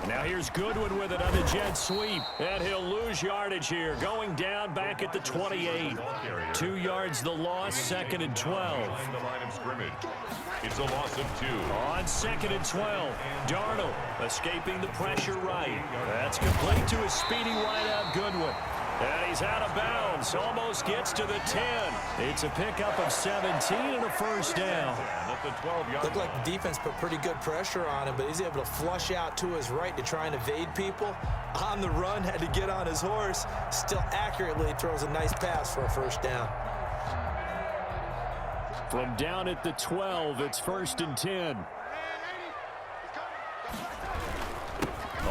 Now here's Goodwin with it on the jet sweep. And he'll lose yardage here. Going down back at the 28. 2 yards the loss, 2nd and 12. The line of scrimmage. It's a loss of 2. On 2nd and 12, Darnold escaping the pressure right. That's complete to his speedy wideout Goodwin. And he's out of bounds. Almost gets to the 10. It's a pickup of 17 and a first down. Looked like the defense put pretty good pressure on him, but he's able to flush out to his right to try and evade people. On the run, had to get on his horse. Still accurately throws a nice pass for a first down. From down at the 12, it's 1st and 10.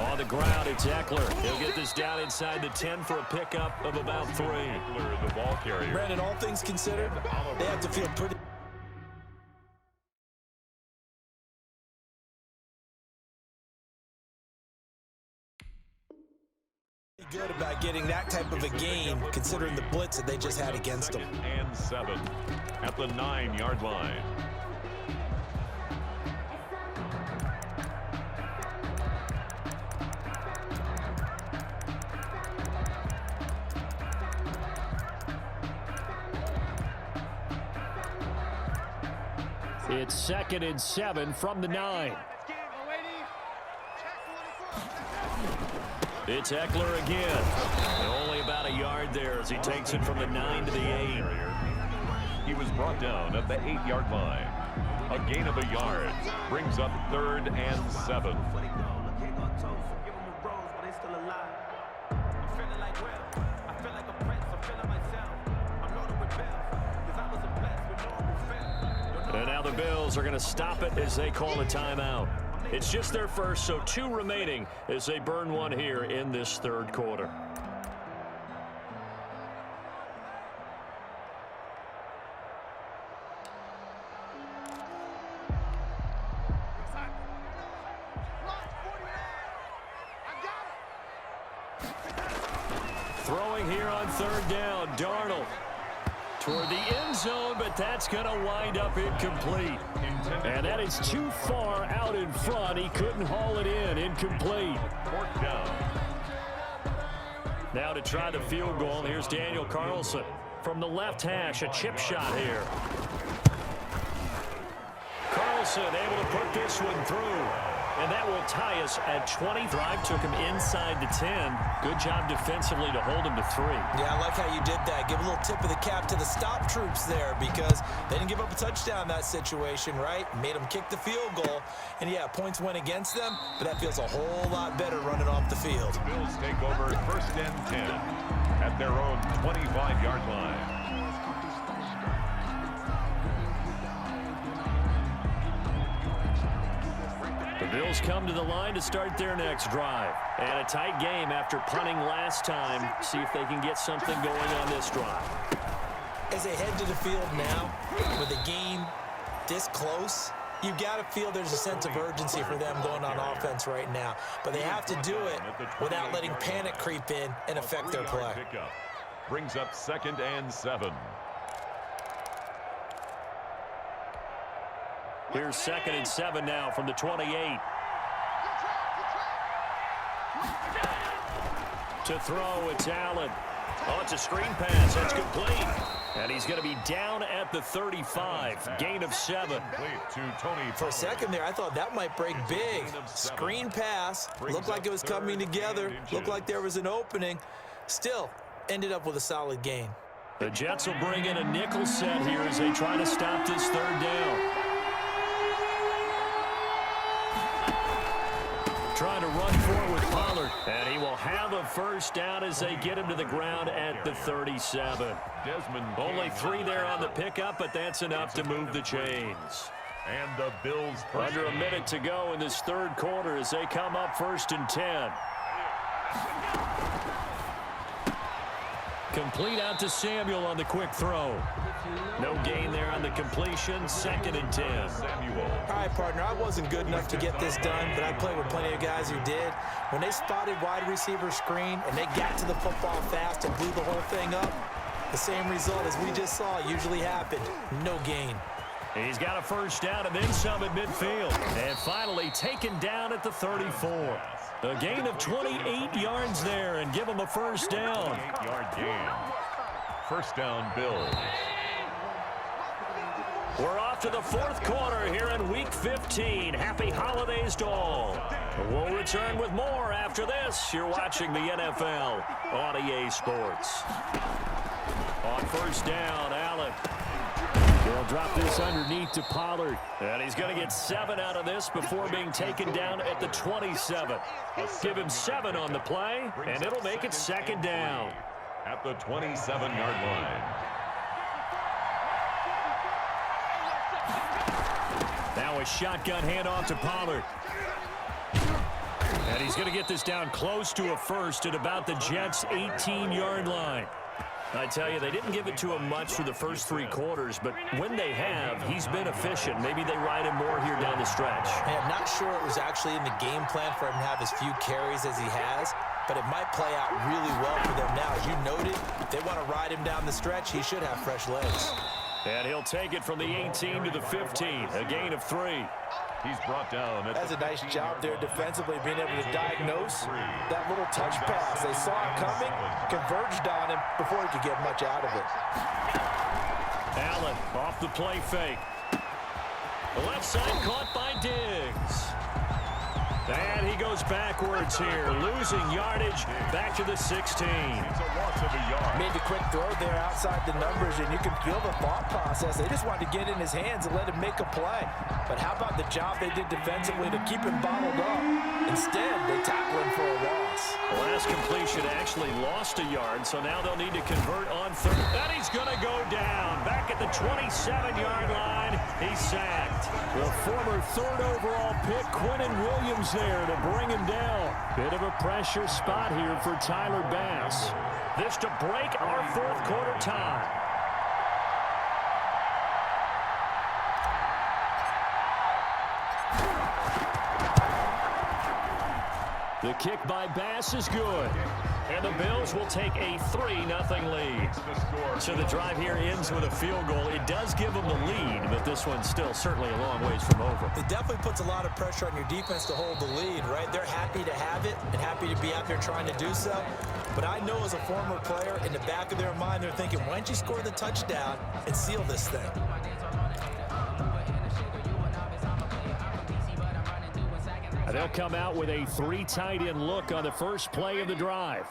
On the ground, it's Eckler. He'll get this down inside the 10 for a pickup of about 3. The ball carrier. Brandon, all things considered, they have to feel pretty good about getting that type of a gain, considering the blitz that they just had against them. 2nd and 7 at the 9-yard line. It's 2nd and 7 from the 9. It's Eckler again. Only about a yard there as he takes it from the 9 to the 8. He was brought down at the 8-yard line. A gain of a yard brings up 3rd and 7. And now the Bills are going to stop it as they call a timeout. It's just their first, so 2 remaining as they burn one here in this 3rd quarter. Throwing here on 3rd down, Darnold. Toward the end zone, but that's going to wind up incomplete. And that is too far out in front. He couldn't haul it in. Incomplete. Now to try the field goal, here's Daniel Carlson. From the left hash, a chip shot here. Carlson able to put this one through. And that will tie us at 20. Drive took him inside the 10. Good job defensively to hold him to 3. Yeah, I like how you did that. Give a little tip of the cap to the stop troops there because they didn't give up a touchdown in that situation, right? Made them kick the field goal. And, yeah, points went against them, but that feels a whole lot better running off the field. The Bills take over 1st and 10 at their own 25-yard line. The Bills come to the line to start their next drive. And a tight game after punting last time. See if they can get something going on this drive. As they head to the field now, with the game this close, you've got to feel there's a sense of urgency for them going on offense right now. But they have to do it without letting panic creep in and affect their play. Brings up 2nd and 7. Here's 2nd and 7 now from the 28. To throw, it's Allen. Oh, it's a screen pass. That's complete. And he's going to be down at the 35. Gain of 7. For a second there, I thought that might break big. Screen pass. Looked like it was coming together. Looked like there was an opening. Still, ended up with a solid gain. The Jets will bring in a nickel set here as they try to stop this 3rd down. Trying to run forward with Pollard. And he will have a first down as they get him to the ground at the 37. Only 3 there on the pickup, but that's enough to move the chains. And the Bills under a minute to go in this 3rd quarter as they come up 1st and 10. Complete out to Samuel on the quick throw. No gain there on the completion. 2nd and 10. All right, partner, I wasn't good enough to get this done, but I played with plenty of guys who did. When they spotted wide receiver screen and they got to the football fast and blew the whole thing up, the same result as we just saw usually happened. No gain. He's got a first down and then some at midfield. And finally taken down at the 34. A gain of 28 yards there and give him a first down. 8-yard gain. First down, Bills. We're off to the fourth quarter here in Week 15. Happy holidays to all. We'll return with more after this. You're watching the NFL on EA Sports. On first down, Allen. He'll drop this underneath to Pollard. And he's going to get 7 out of this before being taken down at the 27. Give him 7 on the play, and it'll make it second down. At the 27-yard line. Now a shotgun handoff to Pollard. And he's going to get this down close to a first at about the Jets' 18-yard line. I tell you, they didn't give it to him much through the first 3 quarters, but when they have, he's been efficient. Maybe they ride him more here down the stretch. Hey, I'm not sure it was actually in the game plan for him to have as few carries as he has, but it might play out really well for them now. As you noted, if they want to ride him down the stretch, he should have fresh legs. And he'll take it from the 18 to the 15, a gain of 3. He's brought down. That's a nice job there defensively, being able to diagnose that little touch pass. They saw it coming, converged on him before he could get much out of it. Allen off the play fake. The left side caught by Diggs. And he goes backwards here, losing yardage back to the 16. It's a loss of a yard. Made the quick throw there outside the numbers, and you can feel the thought process. They just wanted to get in his hands and let him make a play. But how about the job they did defensively to keep him bottled up? Instead, they tackle him for a loss. The last completion actually lost a yard, so now they'll need to convert on third. And he's going to go down. Back at the 27-yard line, he's sacked. The former 3rd overall pick, Quinnen Williams, there to bring him down. Bit of a pressure spot here for Tyler Bass. This to break our 4th quarter tie. The kick by Bass is good. And the Bills will take a 3-0 lead. So the drive here ends with a field goal. It does give them the lead, but this one's still certainly a long ways from over. It definitely puts a lot of pressure on your defense to hold the lead, right? They're happy to have it and happy to be out there trying to do so. But I know as a former player, in the back of their mind, they're thinking, why don't you score the touchdown and seal this thing? They'll come out with a 3 tight end look on the first play of the drive.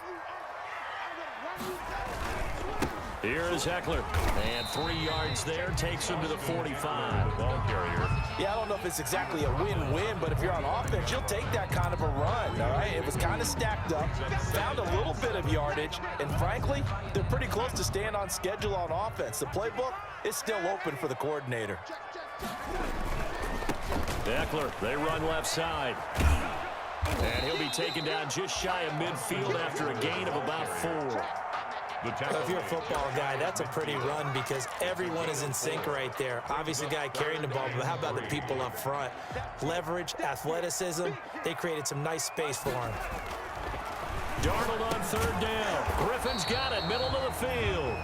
Here is Eckler. And 3 yards there takes him to the 45. Ball carrier. Yeah, I don't know if it's exactly a win-win, but if you're on offense, you'll take that kind of a run, all right? It was kind of stacked up, found a little bit of yardage, and frankly, they're pretty close to staying on schedule on offense. The playbook is still open for the coordinator. Eckler, they run left side. And he'll be taken down just shy of midfield after a gain of about 4. If you're a football guy, that's a pretty run because everyone is in sync right there. Obviously, the guy carrying the ball, but how about the people up front? Leverage, athleticism, they created some nice space for him. Darnold on 3rd down. Griffin's got it, middle of the field.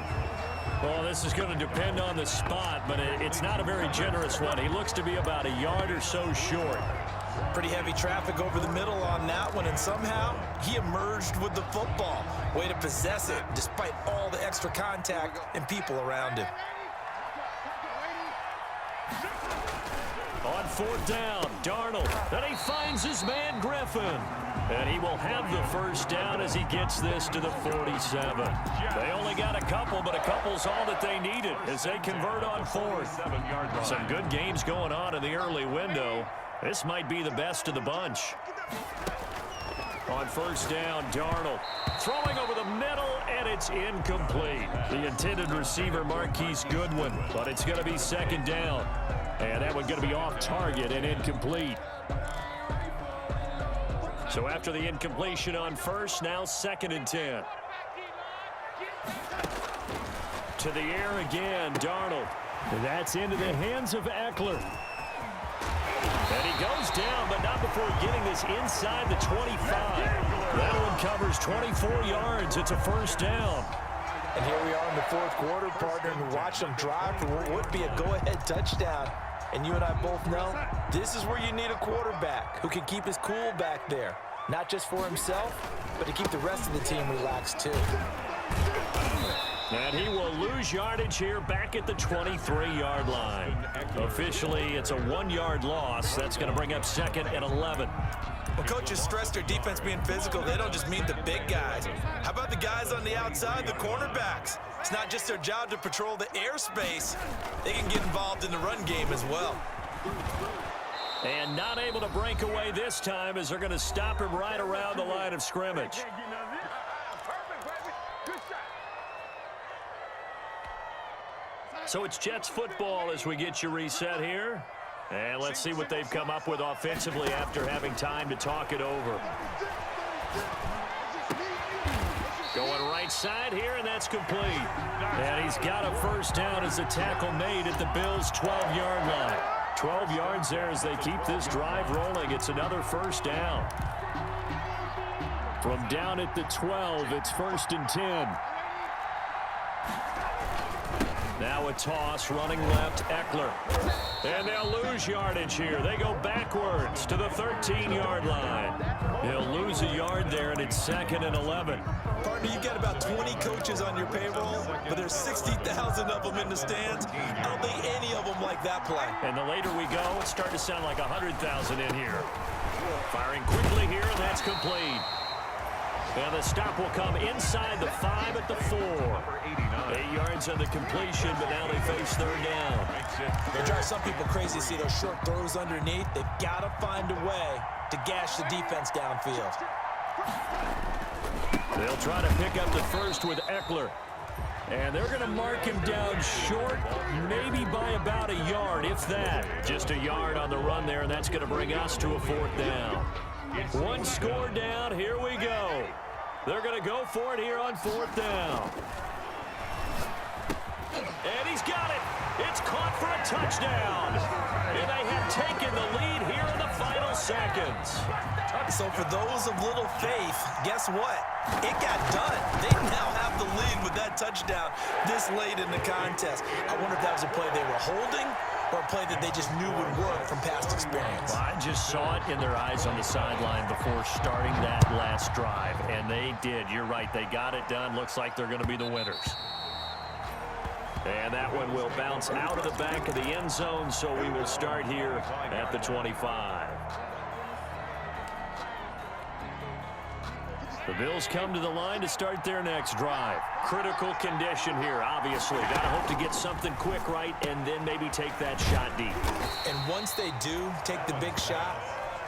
Well, this is going to depend on the spot, but it's not a very generous one. He looks to be about a yard or so short. Pretty heavy traffic over the middle on that one, and somehow he emerged with the football. Way to possess it, despite all the extra contact and people around him. On 4th down, Darnold, and he finds his man Griffin. And he will have the first down as he gets this to the 47. They only got a couple, but a couple's all that they needed as they convert on 4th. Some good games going on in the early window. This might be the best of the bunch. On 1st down, Darnold throwing over the middle, and it's incomplete. The intended receiver, Marquise Goodwin, but it's going to be 2nd down. And that one's going to be off target and incomplete. So after the incompletion on 1st, now 2nd and 10. To the air again, Darnold. That's into the hands of Eckler. And he goes down, but not before getting this inside the 25. That one covers 24 yards. It's a 1st down. And here we are in the fourth quarter, partner, and watch them drive for what would be a go-ahead touchdown. And you and I both know this is where you need a quarterback who can keep his cool back there. Not just for himself, but to keep the rest of the team relaxed too. And he will lose yardage here back at the 23-yard line. Officially, it's a 1-yard loss. That's going to bring up 2nd and 11. When coaches stress their defense being physical, they don't just mean the big guys. How about the guys on the outside, the cornerbacks? It's not just their job to patrol the airspace. They can get involved in the run game as well. And not able to break away this time as they're going to stop him right around the line of scrimmage. So it's Jets football as we get you reset here. And let's see what they've come up with offensively after having time to talk it over. Going right side here, and that's complete. And he's got a first down as the tackle made at the Bills' 12-yard line. 12 yards there as they keep this drive rolling. It's another first down. From down at the 12, it's 1st and 10. Now a toss, running left, Eckler. And they'll lose yardage here. They go backwards to the 13-yard line. He'll lose a yard there, and it's 2nd and 11. Partner, you've got about 20 coaches on your payroll, but there's 60,000 of them in the stands. I don't think any of them like that play. And the later we go, it's starting to sound like 100,000 in here. Firing quickly here, and that's complete. And the stop will come inside the 5 at the 4. 8 yards on the completion, but now they face 3rd down. It drives some people crazy to see those short throws underneath. They've got to find a way to gash the defense downfield. They'll try to pick up the first with Eckler. And they're going to mark him down short, maybe by about a yard, if that. Just a yard on the run there, and that's going to bring us to a 4th down. 1 score down, here we go. They're going to go for it here on 4th down. And he's got it. It's caught for a touchdown. And they have taken the lead here in the final seconds. So for those of little faith, guess what? It got done. They now have the lead with that touchdown this late in the contest. I wonder if that was a play they were holding or a play that they just knew would work from past experience. Well, I just saw it in their eyes on the sideline before starting that last drive, and they did. You're right. They got it done. Looks like they're going to be the winners. And that one will bounce out of the back of the end zone, so we will start here at the 25. The Bills come to the line to start their next drive. Critical condition here, obviously. Got to hope to get something quick right and then maybe take that shot deep. And once they do take the big shot,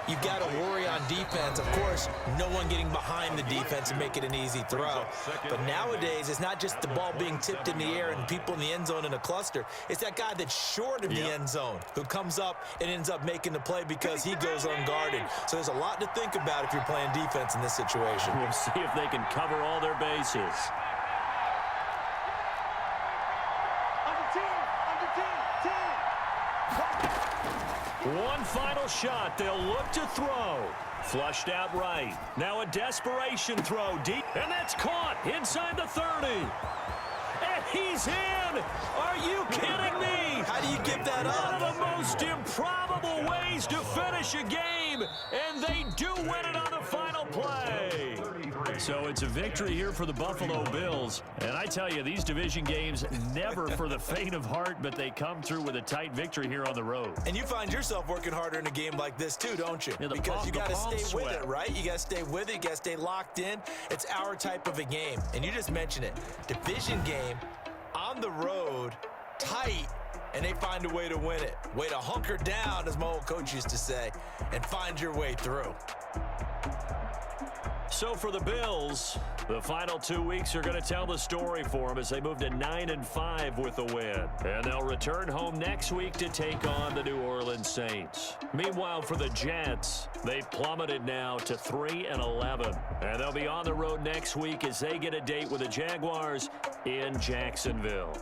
you've got to worry on defense. Of course, no one getting behind the defense and make it an easy throw. But nowadays, it's not just the ball being tipped in the air and people in the end zone in a cluster. It's that guy that's short of the end zone who comes up and ends up making the play because he goes unguarded. So there's a lot to think about if you're playing defense in this situation. We'll see if they can cover all their bases. One final shot. They'll look to throw. Flushed out right. Now a desperation throw deep. And that's caught inside the 30. And he's in. Are you kidding me? How do you give that up? One of the most improbable ways to finish a game. And they do win it on the final play. So it's a victory here for the Buffalo Bills. And I tell you, these division games never for the faint of heart, but they come through with a tight victory here on the road. And you find yourself working harder in a game like this too, don't you? Yeah, because you got to stay with it, right? You got to stay with it. You got to stay locked in. It's our type of a game. And you just mentioned it. Division game, on the road, tight, and they find a way to win it. Way to hunker down, as my old coach used to say, and find your way through. So for the Bills, the final 2 weeks are going to tell the story for them as they move to 9-5 with a win. And they'll return home next week to take on the New Orleans Saints. Meanwhile, for the Jets, they've plummeted now to 3-11. And they'll be on the road next week as they get a date with the Jaguars in Jacksonville.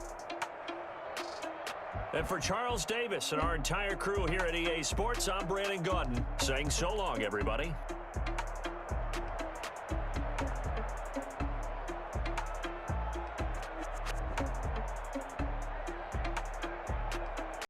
And for Charles Davis and our entire crew here at EA Sports, I'm Brandon Gaudin saying so long, everybody.